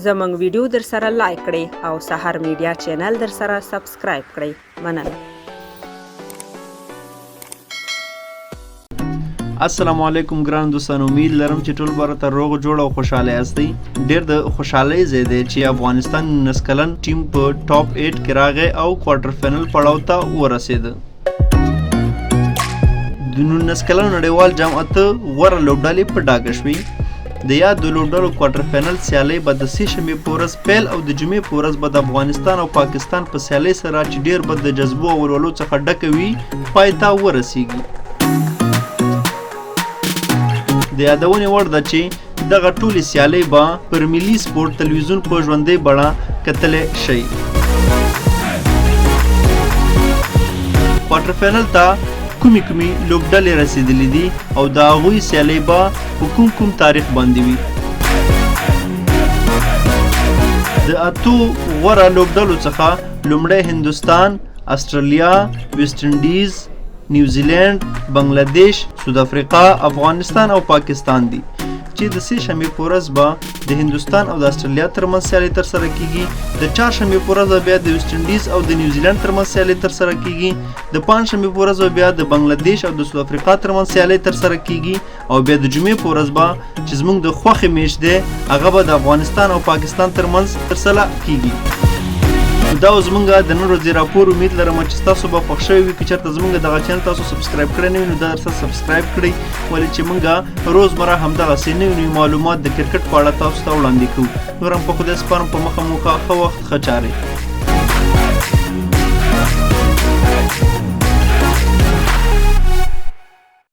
زموږ ویډیو در سره لایک کړئ او سحر میډیا چینل در سره سبسکرایب کړئ. مننه. السلام علیکم ګران دوستان، امید لرم چې ټول به راته روغ جوړ او خوشحاله یاستئ. ډېر د خوشحالۍ ځای دی چې افغانستان 19 کلن ټیم په ټاپ 8 کې راغی او کوارټر فینل پړاو ته ورسېده. د 19 کلن نړیوال جام اته غوره لوبډلې په ډاګه شوې. د یاد د لوبډلو کوارټر فینل سیالۍ به د سې شنبې په ورځ پیل او د جمعې په ورځ به د افغانستان او پاکستان په سیالۍ سره چې ډېر به د جذبو او ولولو څخه ډکه وي پای ته ورسیږي. د یادونې وړ ده چې دغه ټولې سیالۍ به پر ملي سپورټ تلویزیون په ژوندۍ بڼه کتلی شئ. کوارټر فینل ته کومې لوبډلې رسېدلې دي او د هغوی سیالۍ به په کوم تاریخ باندې وي. د اتو غوره لوبډلو څخه لومړی هندوستان، استرالیا، ویسټ انډیز، نیوزیلینډ، بنگلادیش، سود افریقا، افغانستان او پاکستان دي چې د سې شنبې په ورځ به د هندوستان او د استرالیا ترمنځ سیالۍ ترسره کیږي. د چهارشنبې په ورځ بیا د ویسټ انډیز او د نیوزیلینډ ترمنځ سیالۍ ترسره کیږي. د پنجشنبې په ورځ بیا د بنگلادیش او د سود افریقا ترمنځ سیالۍ ترسره کیږي او بیا د جمعې په ورځ به چې زموږ د خوښې میچ دی هغه به د افغانستان او پاکستان ترمنځ ترسره کیږي. دا زمونږ د نن ورځې راپور. امید لرم چې تاسو به خوښ شوي وي. که چېرته زمونږ دغه چینل تاسو سبسکرایب کړی نه وي نو دا درته سبسکرایب کړئ، ولې چې موږ روزمره همدغسې نوي معلومات د کرکټ په اړه تاسو ته وړاندې کوو. نور هم په خدای سپارم، په مخه مو ښه وخت ښه چارې.